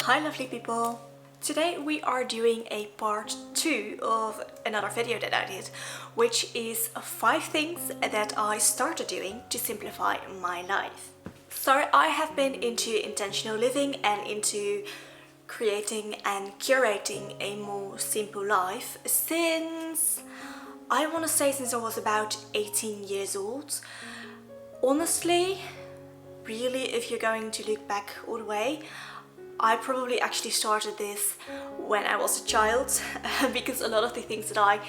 Hi lovely people! Today we are doing a part 2 of another video that I did, which is 5 things that I started doing to simplify my life. So I have been into intentional living and into creating and curating a more simple life since, I want to say, since I was about 18 years old. Honestly, really, if you're going to look back all the way, I probably actually started this when I was a child because a lot of the things that I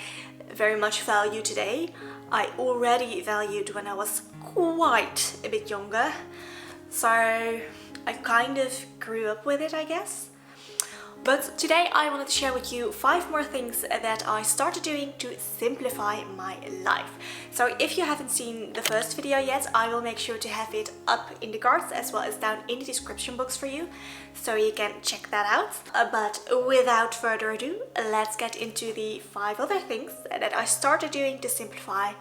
very much value today, I already valued when I was quite a bit younger. So I kind of grew up with it, I guess. But today I wanted to share with you 5 more things that I started doing to simplify my life. So if you haven't seen the first video yet, I will make sure to have it up in the cards as well as down in the description box for you, so you can check that out. But without further ado, let's get into the 5 other things that I started doing to simplify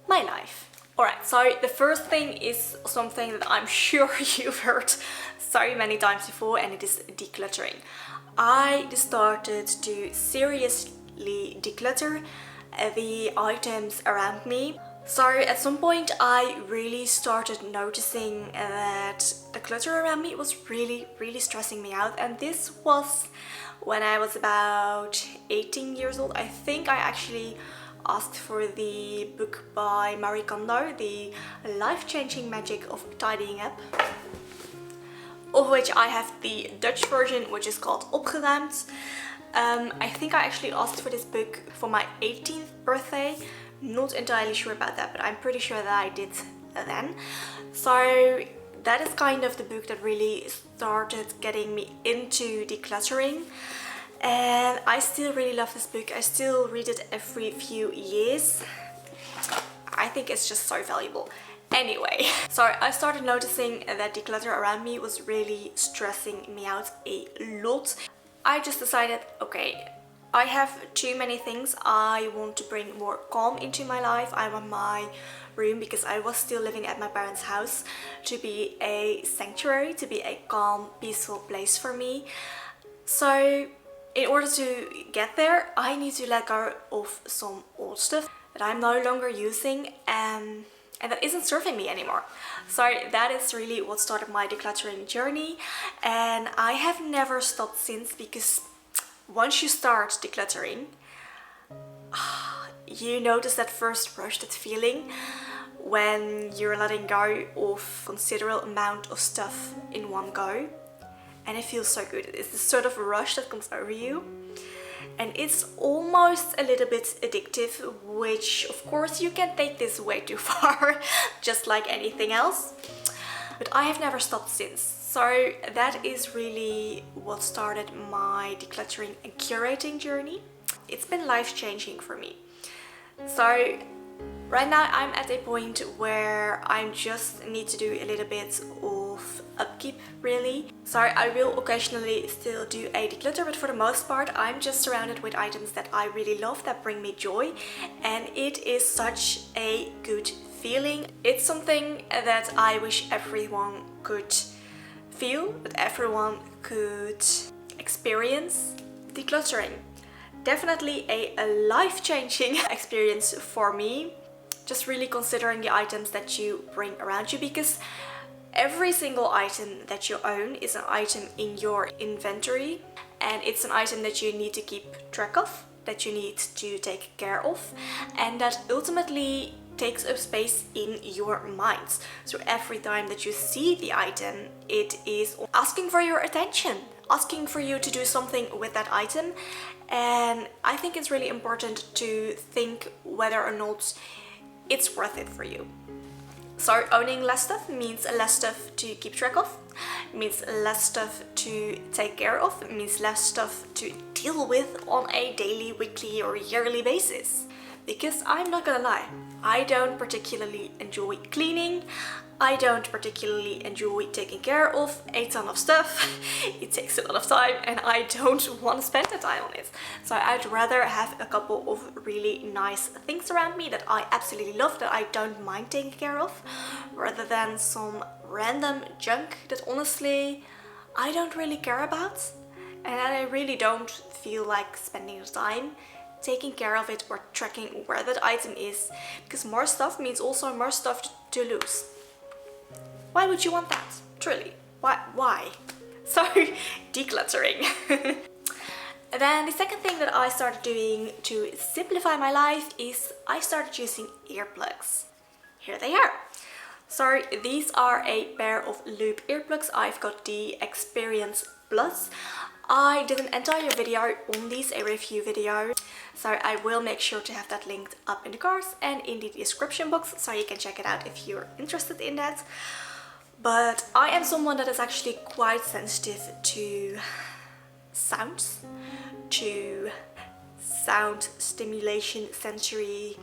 my life. Alright, so the first thing is something that I'm sure you've heard so many times before, and it is decluttering. I started to seriously declutter the items around me. So at some point I really started noticing that the clutter around me was really stressing me out, and this was when I was about 18 years old. I think I actually asked for the book by Marie Kondo, The Life-Changing Magic of Tidying Up, of which I have the Dutch version, which is called Opgeruimd. I think I actually asked for this book for my 18th birthday. Not entirely sure about that, but I'm pretty sure that I did then. So that is kind of the book that really started getting me into decluttering. And I still really love this book. I still read it every few years. I think it's just so valuable. Anyway, so I started noticing that declutter around me was really stressing me out a lot. I just decided, okay, I have too many things. I want to bring more calm into my life. I want my room, because I was still living at my parents' house, to be a sanctuary, to be a calm, peaceful place for me. So in order to get there, I need to let go of some old stuff that I'm no longer using and that isn't serving me anymore. So that is really what started my decluttering journey, and I have never stopped since, because once you start decluttering, you notice that first rush, that feeling when you're letting go of a considerable amount of stuff in one go, and it feels so good. It's this sort of rush that comes over you. And it's almost a little bit addictive, which of course you can take this way too far, just like anything else. But I have never stopped since. So that is really what started my decluttering and curating journey. It's been life-changing for me. So right now I'm at a point where I just need to do a little bit of upkeep, really. So I will occasionally still do a declutter, but for the most part I'm just surrounded with items that I really love, that bring me joy, and it is such a good feeling. It's something that I wish everyone could feel, that everyone could experience. Decluttering, definitely a life-changing experience for me. Just really considering the items that you bring around you, because every single item that you own is an item in your inventory, and it's an item that you need to keep track of, that you need to take care of, and that ultimately takes up space in your mind. So every time that you see the item, it is asking for your attention, asking for you to do something with that item. And I think it's really important to think whether or not it's worth it for you. So owning less stuff means less stuff to keep track of, means less stuff to take care of, means less stuff to deal with on a daily, weekly or yearly basis. Because I'm not gonna lie, I don't particularly enjoy cleaning. I don't particularly enjoy taking care of a ton of stuff. It takes a lot of time and I don't want to spend the time on it. So I'd rather have a couple of really nice things around me that I absolutely love, that I don't mind taking care of, rather than some random junk that honestly I don't really care about. and I really don't feel like spending the time taking care of it or tracking where that item is, because more stuff means also more stuff to lose. Why would you want that? Truly, why? So, decluttering. And then the second thing that I started doing to simplify my life is I started using earplugs. Here they are. So these are a pair of loop earplugs. I've got the Experience Plus. I did an entire video on these, a review video. So I will make sure to have that linked up in the cards and in the description box, so you can check it out if you're interested in that. But I am someone that is actually quite sensitive to sounds, to sound stimulation, sensory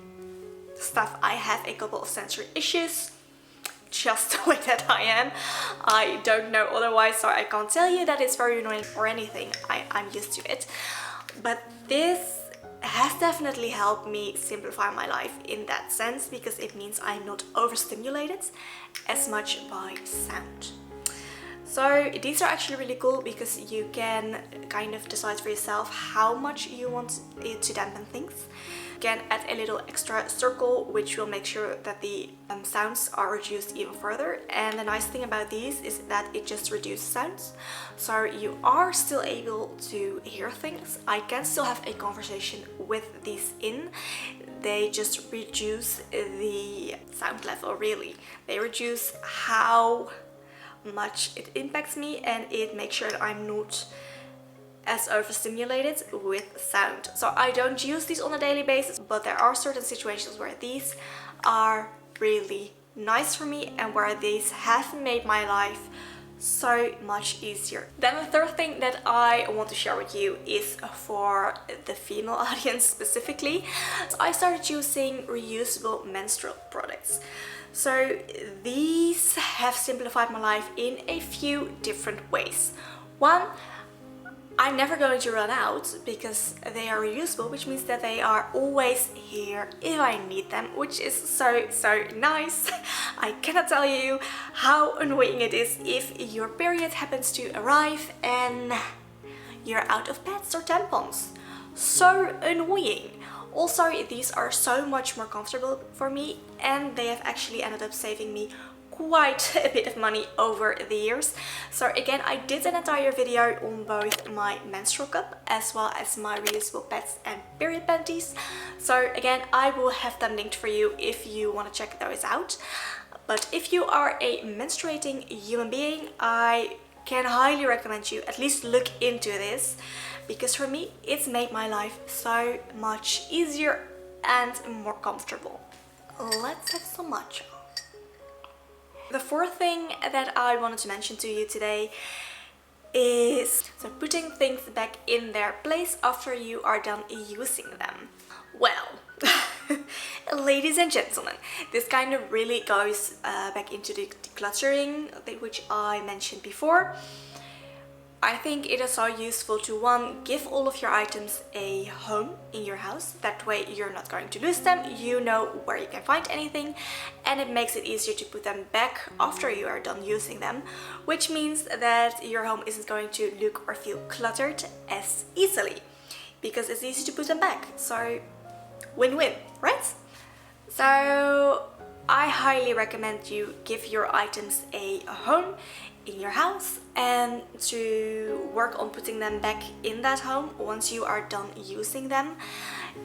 stuff. I have a couple of sensory issues, just the way that I am. I don't know otherwise, so I can't tell you that it's very annoying or anything. I'm used to it. But this has definitely helped me simplify my life in that sense, because it means I'm not overstimulated as much by sound. So these are actually really cool because you can kind of decide for yourself how much you want it to dampen things. You can add a little extra circle, which will make sure that the sounds are reduced even further. And the nice thing about these is that it just reduces sounds, so you are still able to hear things. I can still have a conversation with these in. They just reduce the sound level, really. They reduce how much it impacts me, and it makes sure that I'm not as overstimulated with sound. So I don't use these on a daily basis, but there are certain situations where these are really nice for me and where these have made my life so much easier. Then the third thing that I want to share with you is for the female audience specifically. So I started using reusable menstrual products. So these have simplified my life in a few different ways. One, I'm never going to run out because they are reusable, which means that they are always here if I need them, which is so nice. I cannot tell you how annoying it is if your period happens to arrive and you're out of pads or tampons. So annoying. Also, these are so much more comfortable for me, and they have actually ended up saving me quite a bit of money over the years. So again, I did an entire video on both my menstrual cup as well as my reusable pads and period panties. So again, I will have them linked for you if you want to check those out. But if you are a menstruating human being, I can highly recommend you at least look into this, because for me it's made my life so much easier and more comfortable. Let's have some matcha. The fourth thing that I wanted to mention to you today is putting things back in their place after you are done using them. Well, ladies and gentlemen, this kind of really goes back into the decluttering, which I mentioned before. I think it is so useful to, one, give all of your items a home in your house. That way you're not going to lose them, you know where you can find anything, and it makes it easier to put them back after you are done using them, which means that your home isn't going to look or feel cluttered as easily, because it's easy to put them back. So win-win, right? So I highly recommend you give your items a home in your house and to work on putting them back in that home once you are done using them.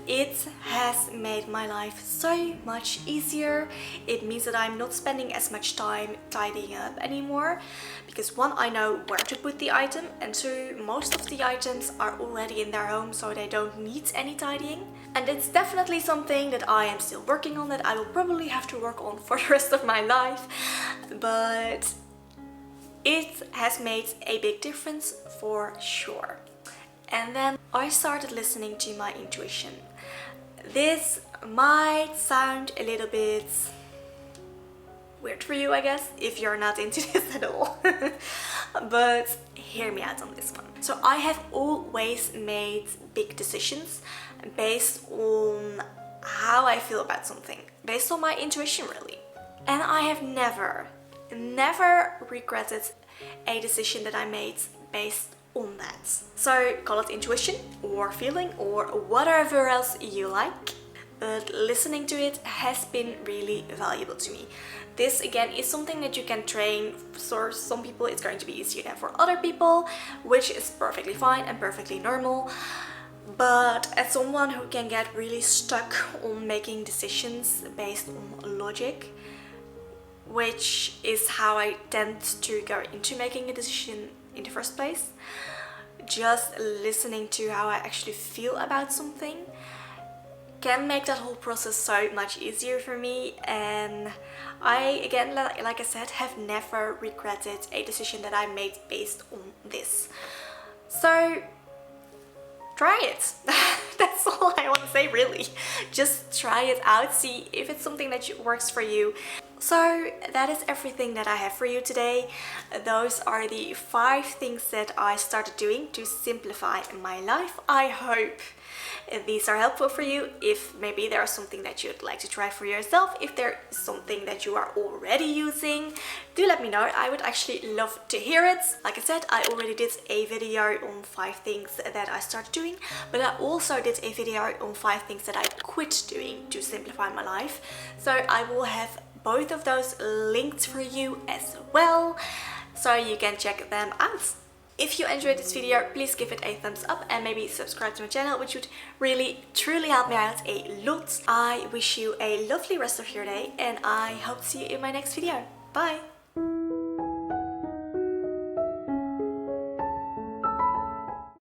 It has made my life so much easier. It means that I'm not spending as much time tidying up anymore, because one, I know where to put the item, and two, most of the items are already in their home, so they don't need any tidying. And it's definitely something that I am still working on, that I will probably have to work on for the rest of my life, but it has made a big difference for sure. And then I started listening to my intuition. This might sound a little bit weird for you, I guess, if you're not into this at all. But hear me out on this one. So I have always made big decisions based on how I feel about something, based on my intuition really. And I have never regretted a decision that I made based on that. So call it intuition or feeling or whatever else you like, but listening to it has been really valuable to me. This again is something that you can train. For some people it's going to be easier than for other people, which is perfectly fine and perfectly normal. But as someone who can get really stuck on making decisions based on logic, which is how I tend to go into making a decision in the first place, just listening to how I actually feel about something can make that whole process so much easier for me. And I, again, like I said, have never regretted a decision that I made based on this. So try it. That's all I want to say, really. Just try it out, see if it's something that works for you. So that is everything that I have for you today. Those are the 5 things that I started doing to simplify my life. I hope these are helpful for you. If maybe there is something that you'd like to try for yourself, if there is something that you are already using, do let me know. I would actually love to hear it. Like I said, I already did a video on 5 things that I started doing, but I also did a video on 5 things that I quit doing to simplify my life. So I will have both of those linked for you as well, so you can check them out. If you enjoyed this video, please give it a thumbs up and maybe subscribe to my channel, which would really truly help me out a lot. I wish you a lovely rest of your day and I hope to see you in my next video. Bye!